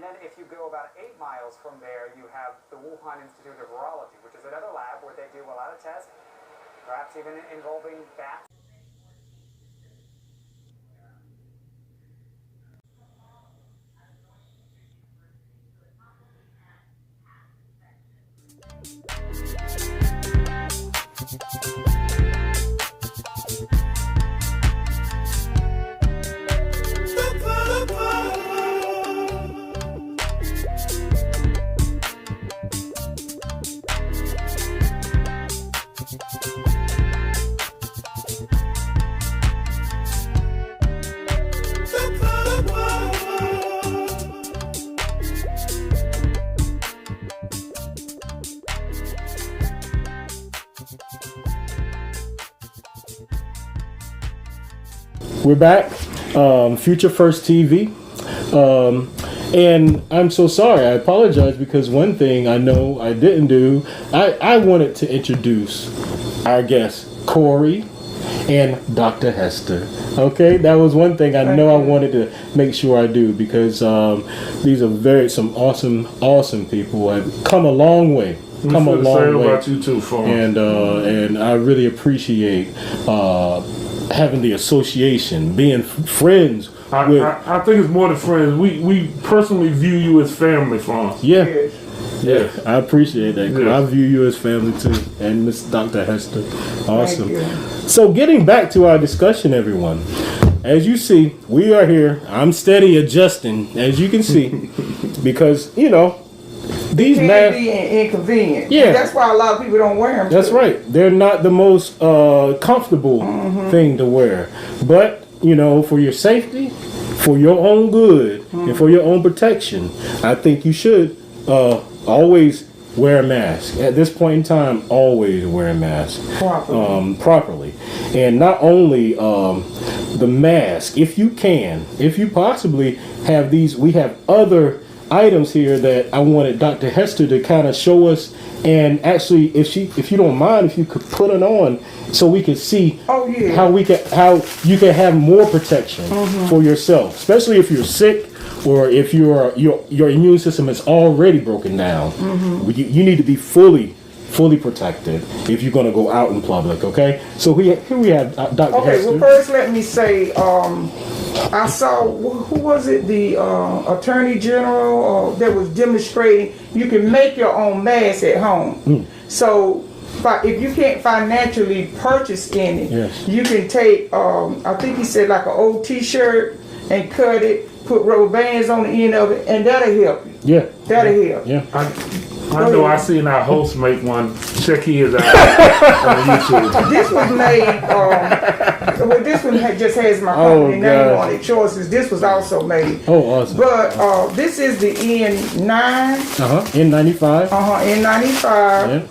And then if you go about 8 miles from there, you have the Wuhan Institute of Virology, which is another lab where they do a lot of tests, perhaps even involving bats. We're back, FutureFirst TV, and I'm so sorry. I apologize because one thing I know I didn't do, I wanted to introduce our guests, Corey and Dr. Hester. Okay, that was one thing I know I wanted to make sure I do because these are some awesome people. I've come a long way. Come a long way. About you too, and I really appreciate having the association, being friends with. I think it's more than friends. We personally view you as family, Franz. Yeah. Yeah. I appreciate that. Yes. I view you as family too, and Miss Dr. Hester. Awesome. So getting back to our discussion, everyone. As you see, we are here. I'm steady adjusting, as you can see, because these masks be inconvenient. Yeah, that's why a lot of people don't wear them. That's right. They're not the most comfortable thing to wear, but for your safety, for your own good, and for your own protection, I think you should always wear a mask. At this point in time, always wear a mask properly, and not only the mask. If you possibly have these, we have other items here that I wanted Dr. Hester to kind of show us, and actually, if you don't mind, if you could put it on so we can see how you can have more protection for yourself, especially if you're sick or if your immune system is already broken down. You need to be fully protected if you're going to go out in public. Okay, so here we have Dr. Hester. Well, first let me say, I saw, who was it, the Attorney General that was demonstrating you can make your own mask at home. So if you can't financially purchase any, you can take, I think he said like an old t-shirt and cut it, put rubber bands on the end of it, and that'll help you. Yeah. That'll help. Yeah. I know I seen our host make one. Check his out on YouTube. This was made, well, this one just has my company name on it, Choices. This was also made. Oh, awesome. But this is the N9. N95. N95. Yeah.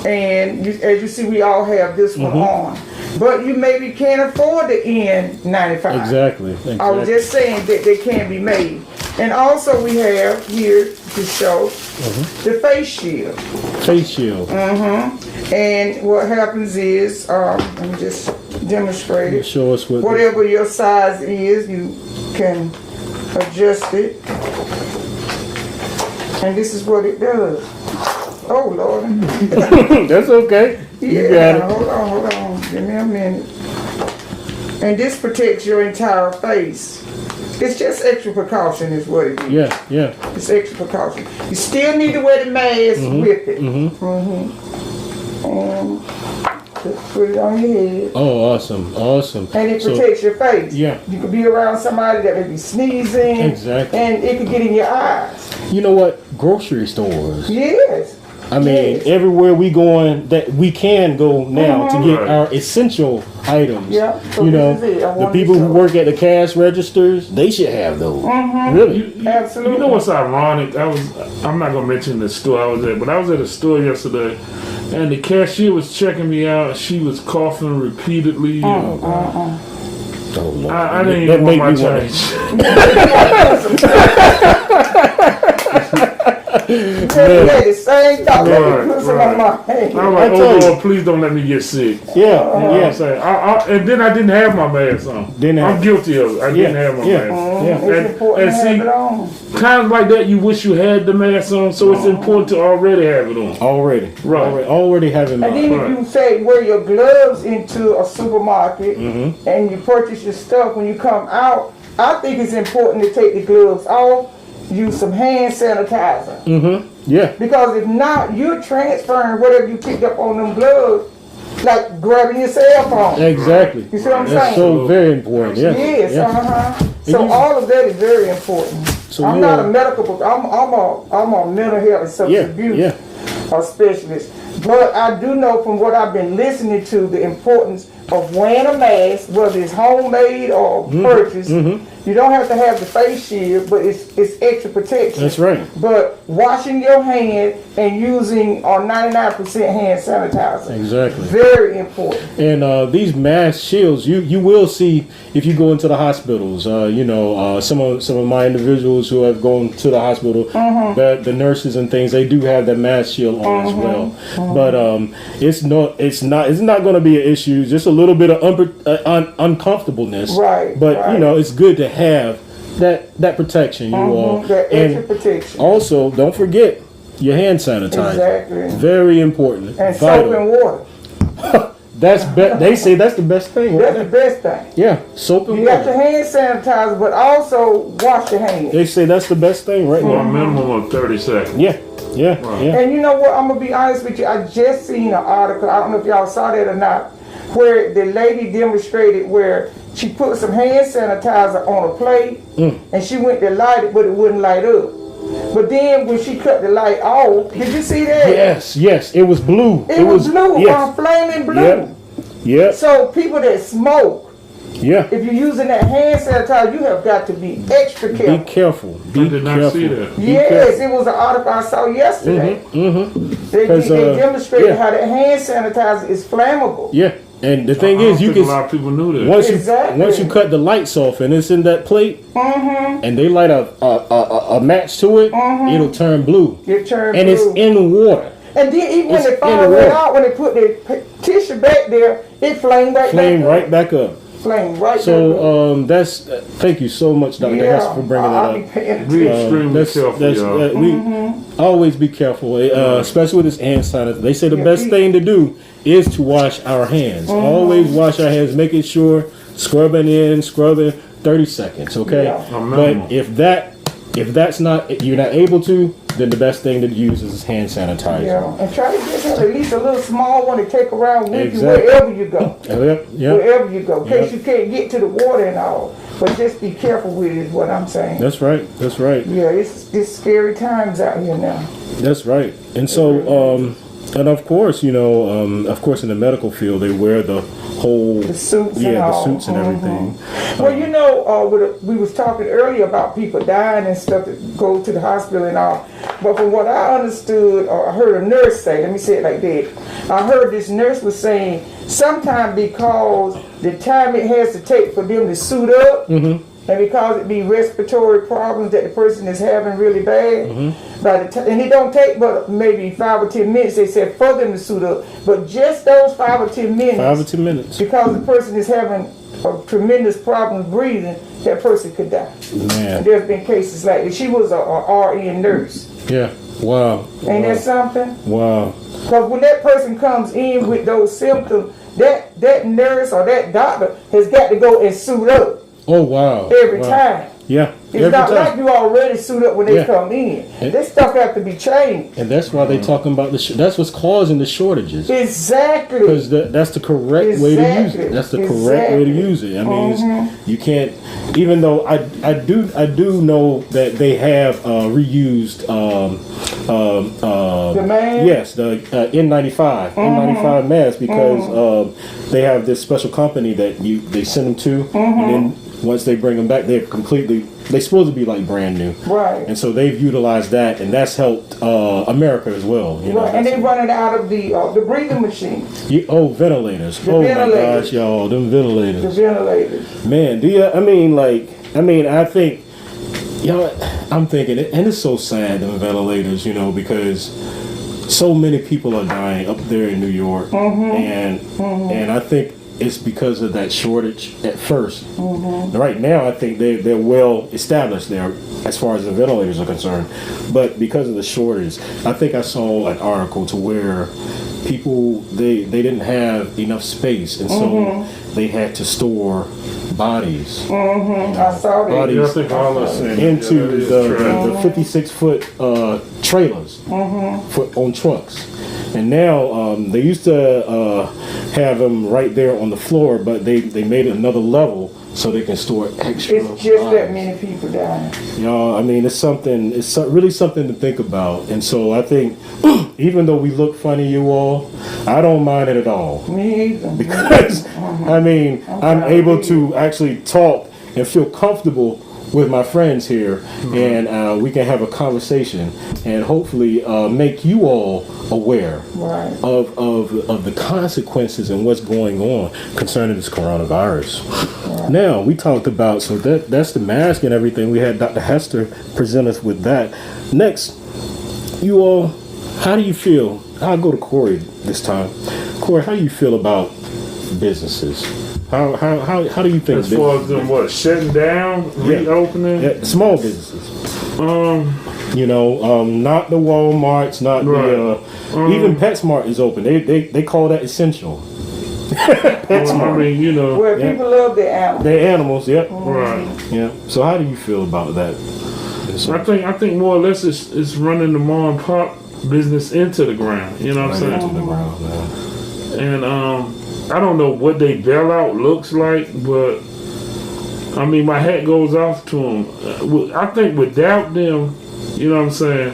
And as you see, we all have this one on. But you maybe can't afford the N95. Exactly. I was just saying that they can be made. And also we have here to show the face shield. Face shield. And what happens is, let me just demonstrate it. Show us whatever your size is, you can adjust it. And this is what it does. Oh Lord. That's okay. You got it. Hold on. Give me a minute. And this protects your entire face. It's just extra precaution is what it is. Yeah. It's extra precaution. You still need to wear the mask with it. And just put it on your head. Oh, awesome. And it protects your face. Yeah. You could be around somebody that may be sneezing. Exactly. And it could get in your eyes. You know what? Grocery stores. Yes. I mean, everywhere we going that we can go now to get our essential items. Yeah. So the people who work at the cash registers, they should have those. Really? Absolutely. You know what's ironic? I'm not gonna mention the store I was at, but I was at a store yesterday, and the cashier was checking me out. She was coughing repeatedly. Oh, Lord. I didn't even want my change. said we had the same doctor Right, put some right. on my hand. I'm like, I tell oh you. Lord, please don't let me get sick. Yeah, You know what yeah. I'm saying? And then I didn't have my mask on. I'm guilty of it. I didn't have my mask. Yeah. It's important to have it on. Kind of like that, you wish you had the mask on, so it's important to already have it on. Already. Right. Already having And mine. then Right. if you say wear your gloves into a supermarket Mm-hmm. and you purchase your stuff, when you come out, I think it's important to take the gloves off, use some hand sanitizer. Yeah. Because if not, you're transferring whatever you picked up on them gloves, like grabbing your cell phone. Exactly. You see what I'm That's saying? so very important. Yeah. Yes, Yeah. So you- all of that is very important. So I'm we not are- a medical, I'm a mental health and substance abuse Yeah. specialist. But I do know from what I've been listening to the importance of wearing a mask, whether it's homemade or purchased. You don't have to have the face shield, but it's extra protection. That's right. But washing your hand and using 99% hand sanitizer. Exactly. Very important. And these mask shields, you will see if you go into the hospitals. Some of my individuals who have gone to the hospital, the nurses and things, they do have that mask shield on as well. But it's not going to be an issue. Just a little bit of uncomfortableness. Right. But right. It's good to have that protection. You all That extra and protection. also don't forget your hand sanitizer. Exactly. Very important. And Vital. soap and water. They say that's the best thing. That's the best thing. Yeah, soap and You got your water. hand sanitizer, but also wash your hands. They say that's the best thing right For a now. minimum of 30 seconds. Yeah. And you know what? I'm gonna be honest with you. I just seen an article. I don't know if y'all saw that or not, where the lady demonstrated where she put some hand sanitizer on a plate and she went to light it, but it wouldn't light up. But then when she cut the light off, did you see that? Yes. It was blue. It was blue, Yes. flaming blue. Yep. Yep. So people that smoke, Yeah. if you're using that hand sanitizer, you have got to be extra Be careful. careful. Be I did not careful. see that. Be Yes, careful. it was an article I saw yesterday. They 'Cause, demonstrated yeah. how that hand sanitizer is flammable. Yeah. And the thing I don't is, you think can a lot of people knew that. once Exactly. you cut the lights off and it's in that plate, and they light a match to it, it'll turn blue. It turned And it's blue. in water. And then even when it's they in fire the went water. out, when they put the tissue back there, it flamed right Flame back right up. back up. Flamed right back up. So that's thank you so much, Dr. Hester, for bringing that I'll up. be paying Be attention. extremely careful, y'all. We always be careful, especially with this hand sanitizer. They say the Yeah, best be- thing to do is to wash our hands. Always wash our hands, making sure scrubbing 30 seconds, okay? Yeah. A minimum. But if that's not you're not able to, then the best thing to use is hand sanitizer. Yeah, and try to get him at least a little small one to take around with Exactly. you wherever you go. Yep. Wherever you go, in case Yep. you can't get to the water and all. But just be careful with it is what I'm saying. That's right. That's right. Yeah, it's scary times out here now. That's right. And so, and of course, in the medical field, they wear the whole suits and the all. suits and everything. Well, we was talking earlier about people dying and stuff that go to the hospital and all. But from what I understood, or I heard a nurse say, let me say it like that. I heard this nurse was saying, sometimes because the time it has to take for them to suit up, and because it be respiratory problems that the person is having really bad, and it don't take but maybe 5 or 10 minutes, they said, for them to suit up. But just those 5 or 10 minutes, 5 or 10 minutes. because the person is having a tremendous problem breathing, that person could die. Man. And there's been cases like that. She was a RN nurse. Yeah. Wow. Ain't that something? Wow. Because when that person comes in with those symptoms, that nurse or that doctor has got to go and suit up Oh wow. every Wow. time. Yeah. It's Every not time. like you already suit up when they Yeah. come in. And- This stuff has to be changed. And that's why they talking about that's what's causing the shortages. Exactly. Because that's the correct way to use Exactly. it. That's the correct way to Exactly. use it. I mean, you can't. Even though I do know that they have reused The man? yes, the N95 N95 mask, because they have this special company that they send them to, and then once they bring them back, they're supposed to be like brand new. Right. And so they've utilized that, and that's helped America as well. You know, Right. And that's- they running out of the breathing machines, ventilators. The Oh my ventilators. gosh, y'all, them the ventilators. ventilators. Man, I think You know, I'm thinking, and it's so sad, the ventilators, you know, because so many people are dying up there in New York, and I think it's because of that shortage at first. Right now, I think they're well established there as far as the ventilators are concerned, but because of the shortage, I think I saw an article to where people they didn't have enough space, and so they had to store bodies. I saw that. Bodies Yeah, I think all are saying into the 56-foot trailers on trucks. And now they used to have them right there on the floor, but they made it another level so they can store extra. It's just bodies. that many people dying. You know, I mean, it's really something to think about. And so I think, even though we look funny, you all, I don't mind it at all. Me either. Because, I mean, I'm able to actually talk and feel comfortable with my friends here, and we can have a conversation and hopefully make you all aware of the consequences and what's going on concerning this coronavirus. Now, we talked about, so that's the mask and everything. We had Dr. Hester present us with that. Next, you all, how do you feel? I'll go to Corey this time. Corey, how do you feel about businesses? How do you think? As far as them shutting down, reopening? Yeah, small businesses. You know, not the Walmarts, not the even PetSmart is open. They call that essential. PetSmart. I mean, you know, Where people love their animals. Their animals, yeah. Right. Yeah. So how do you feel about that? I think more or less it's running the mom and pop business into the ground. You know what I'm saying? Into the ground, man. And I don't know what they bailout looks like, but I mean, my hat goes off to them. I think without them, you know what I'm saying,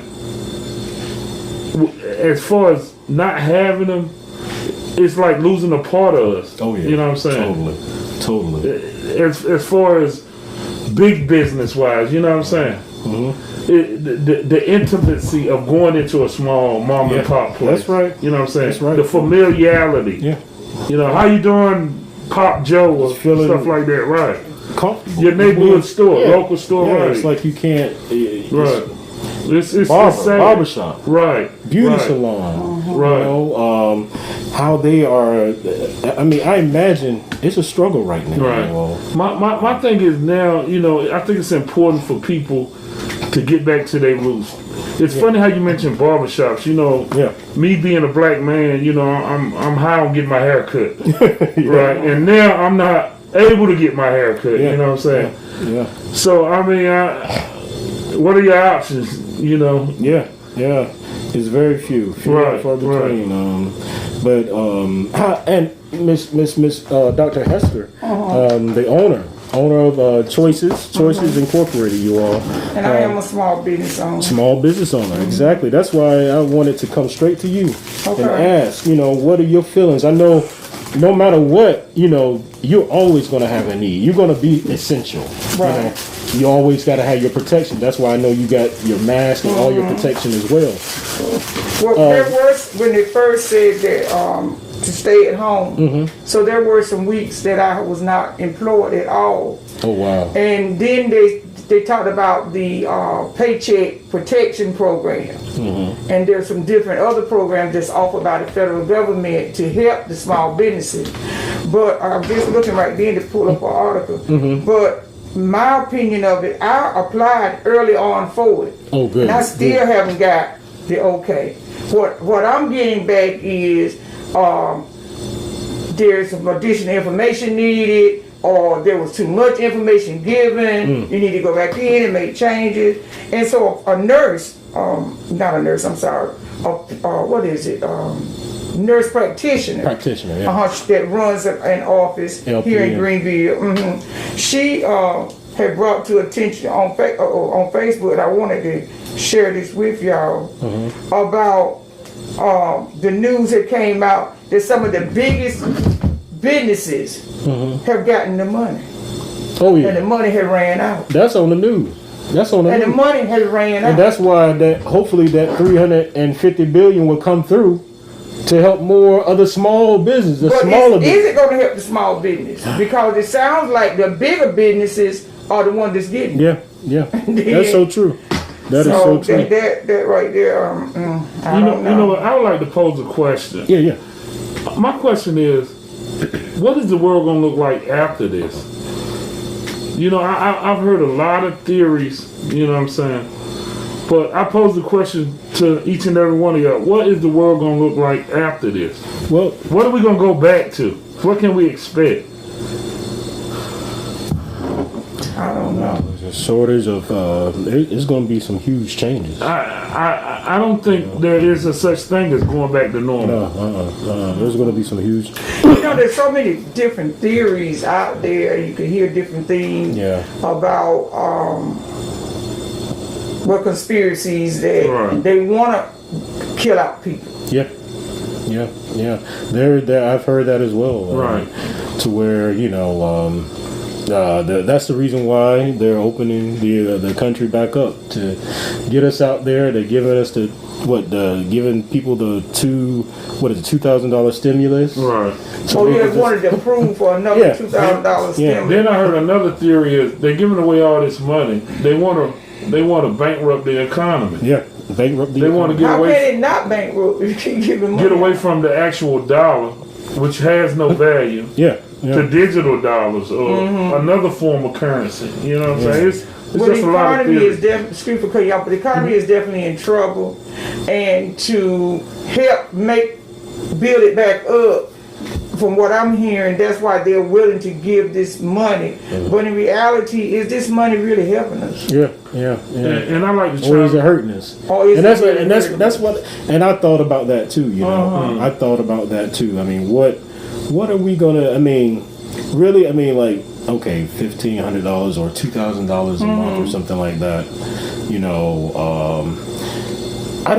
as far as not having them, it's like losing a part of us. Oh, yeah. You know what I'm saying? Totally. As far as big business wise, you know what I'm saying? The intimacy of going into a small mom and pop place. That's right. You know what I'm saying? That's right. The familiarity. Yeah. You know, how you doing, Pop Joe, or stuff like that, right? Comfortable. Your neighborhood store, local store, right? It's like you can't. Right. It's barbershop. Right. Beauty salon. Right. You know, how they are. I mean, I imagine it's a struggle right now. Right. You know. My thing is now, you know, I think it's important for people to get back to their roots. It's funny how you mentioned barbershops. You know, me being a black man, you know, I'm high on getting my hair cut. Right. And now I'm not able to get my hair cut. You know what I'm saying? Yeah. So, I mean, what are your options? You know? Yeah. It's very few Right. far between. And Miss Dr. Hester, the owner of Choices Incorporated, you all. And I am a small business owner. Small business owner, exactly. That's why I wanted to come straight to you and ask, you know, what are your feelings? I know no matter what, you know, you're always going to have a need. You're going to be essential. Right. You know, you always got to have your protection. That's why I know you got your mask and all your protection as well. Well, there was, when they first said that to stay at home, so there were some weeks that I was not employed at all. Oh, wow. And then they talked about the Paycheck Protection Program. And there's some different other programs that's offered by the federal government to help the small businesses. But I'm just looking right then to pull up an article. But my opinion of it, I applied early on for it. Oh, good. And I still haven't got the okay. What I'm getting back is there's some additional information needed, or there was too much information given. You need to go back in and make changes. And so a nurse, not a nurse, I'm sorry, what is it? Nurse practitioner. That runs an office here in Greenville. She had brought to attention on Facebook, I wanted to share this with y'all, about the news that came out that some of the biggest businesses have gotten the money. Oh, yeah. And the money had ran out. That's on the news. And the money has ran out. And that's why hopefully that $350 billion will come through to help more other small businesses. Is it going to help the small business? Because it sounds like the bigger businesses are the ones that's getting it. Yeah. That's so true. That is so true. That right there, I don't know. You know what? I would like to pose a question. Yeah. My question is, what is the world going to look like after this? You know, I've heard a lot of theories, you know what I'm saying? But I pose the question to each and every one of y'all, what is the world going to look like after this? Well, what are we going to go back to? What can we expect? I don't know. There's a shortage of, it's going to be some huge changes. I don't think there is a such thing as going back to normal. No, there's going to be some huge. You know, there's so many different theories out there. You can hear different things about conspiracies that they want to kill out people. Yeah. There. I've heard that as well. Right. To where that's the reason why they're opening the country back up, to get us out there. They're giving us giving people the $2,000 stimulus. Right. So they wanted to approve for another $2,000 stimulus. Then I heard another theory is they're giving away all this money. They want to bankrupt the economy. Yeah. Bankrupt the economy. Want to get How away. can it not bankrupt if you keep giving money? Get away from the actual dollar, which has no value. To digital dollars or another form of currency. You know what I'm saying? It's just a lot of theories. The economy is definitely in trouble, and to help build it back up, from what I'm hearing, that's why they're willing to give this money. But in reality, is this money really helping us? Yeah. And I like to or is it hurting us? That's what. And I thought about that too. You know, I thought about that too. I mean, what are we gonna? I mean, really? I mean, like, okay, $1,500 or $2,000 a month or something like that. You know, I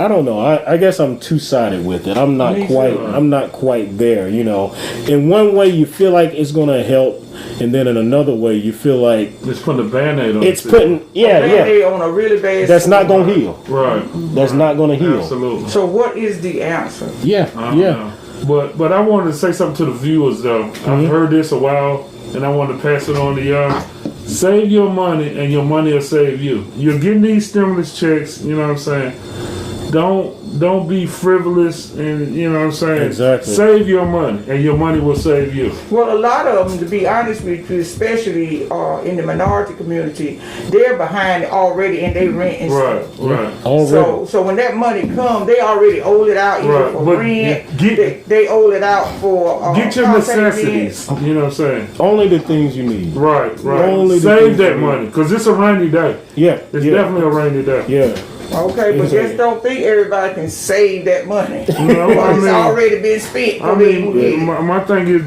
don't know. I guess I'm two-sided with it. I'm not quite there, you know. In one way you feel like it's gonna help, and then in another way you feel like it's putting a Band-Aid on it's putting Band-Aid on a really bad that's not gonna heal. Right. That's not gonna heal. Absolutely. So what is the answer? But I wanted to say something to the viewers though. I've heard this a while and I want to pass it on to y'all. Save your money and your money will save you. You're getting these stimulus checks, you know what I'm saying? Don't be frivolous, and you know what I'm saying. Exactly. Save your money, and your money will save you. Well, a lot of them, to be honest with you, especially in the minority community, they're behind already in their rent and stuff. Right. So when that money comes, they already owe it out either for rent. They owe it out for get your necessities. You know what I'm saying. Only the things you need. Right. Only save that money because it's a rainy day. Yeah. It's definitely a rainy day. Yeah. Okay, but just don't think everybody can save that money. No, it's already been spent. My thing is,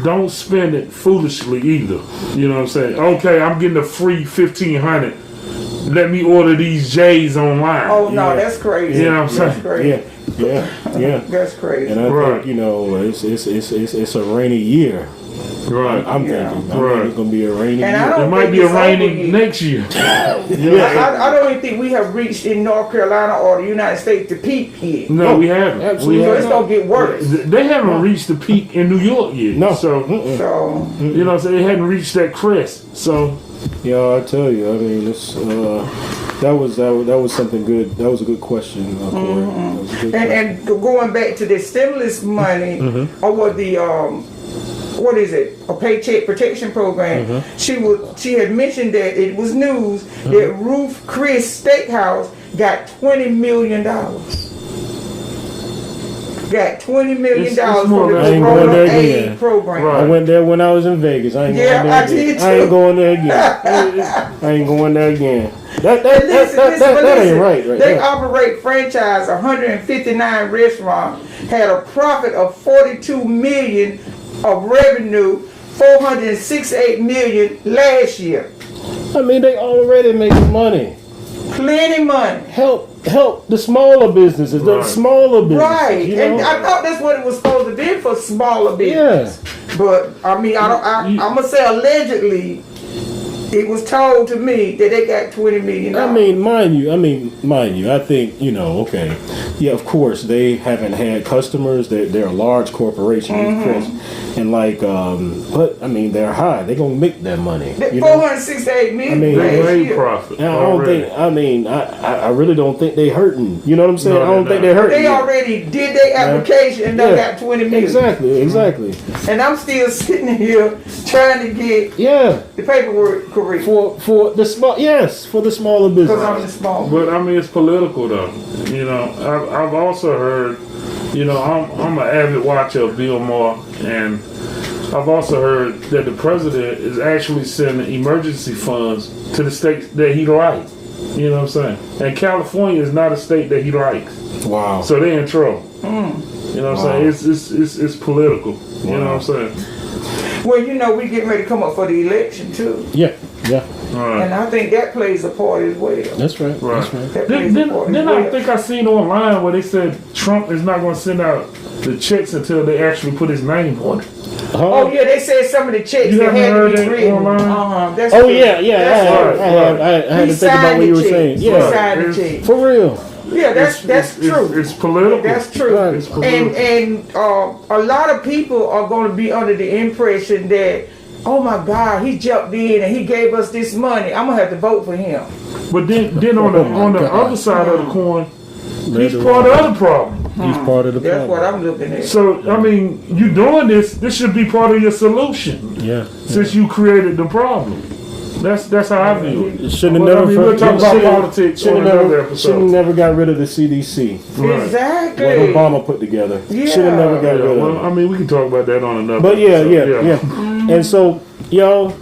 don't spend it foolishly either. You know what I'm saying? Okay, I'm getting a free $1,500. Let me order these J's online. Oh no, that's crazy. You know what I'm saying? That's crazy. Yeah. That's crazy. And I think, you know, it's a rainy year. Right. I'm thinking. It's going to be a rainy year. It might be a rainy next year. I don't even think we have reached in North Carolina or the United States the peak yet. No, we haven't. Absolutely. So it's going to get worse. They haven't reached the peak in New York yet. No. So you know, so they hadn't reached that crest. So yeah, I tell you, I mean, it's that was something good. That was a good question, Corey. That was a good question. And going back to the stimulus money or the what is it? A paycheck protection program. She had mentioned that it was news that Ruth Chris Steakhouse got $20 million. Got $20 million for the Corona Aid program. Right. I went there when I was in Vegas. I ain't going there again. I ain't going there again. That ain't right. They operate franchise 159 restaurants, had a profit of $42 million of revenue, $468 million last year. I mean, they already making money. Plenty money. Help the smaller businesses. The smaller businesses. Right. You know? And I thought that's what it was supposed to be for smaller business. Yeah. But I mean, I'm gonna say allegedly It was told to me that they got $20 million. I mean, mind you, I think, okay. Yeah, of course, they haven't had customers. They're a large corporation, of course. And but I mean, they're high. They're going to make that money. $468 million. They made profit. I really don't think they hurting. You know what I'm saying? No, I don't think they're hurting. They already did their application and they got $20 million. Exactly. And I'm still sitting here trying to get the paperwork correct. For the small, for the smaller business. Because I'm the small. But I mean, it's political though. I've also heard, I'm an avid watcher of Bill Maher, and I've also heard that the president is actually sending emergency funds to the states that he likes. You know what I'm saying? And California is not a state that he likes. Wow. So they're in trouble. You know what I'm saying? It's political. You know what I'm saying? Well, we getting ready to come up for the election too. Yeah. Right. And I think that plays a part as well. That's right. Then I think I seen online where they said Trump is not going to send out the checks until they actually put his name on it. Oh yeah, they said some of the checks that had to be written. Online? That's true. Yeah. I had to think about what you were saying. He signed the check. For real. Yeah, that's true. It's political. That's true. Right. It's political. And a lot of people are going to be under the impression that, oh my God, he jumped in and he gave us this money. I'm gonna have to vote for him. But then on the other side of the coin, he's part of the problem. He's part of the problem. That's what I'm looking at. So I mean, you doing this should be part of your solution. Yeah. Since you created the problem. That's how I view it. Should have never. We'll talk about politics on another episode. Should have never got rid of the CDC. Right. Exactly. What Obama put together. Yeah. Should have never got rid of it. Well, I mean, we can talk about that on another. But episode. yeah. And so, y'all,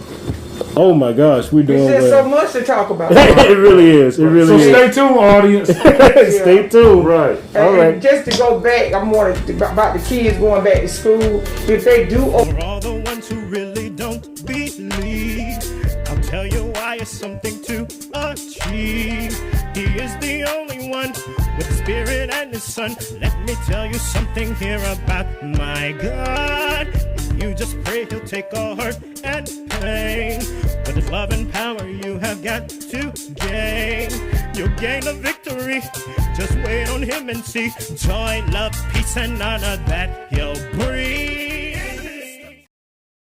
oh my gosh, we're doing There's well. so much to talk about. It really is. It really so is. stay tuned, audience. Stay tuned. Right. All right. And just to go back, I'm more about the kids going back to school. If they do, for all the ones who really don't believe, I'll tell you why it's something to achieve. He is the only one with the Spirit and His Son. Let me tell you something here about my God. If you just pray, He'll take all hurt and pain. With His love and power, you have got to gain. You'll gain a victory. Just wait on Him and see. Joy, love, peace, and honor that He'll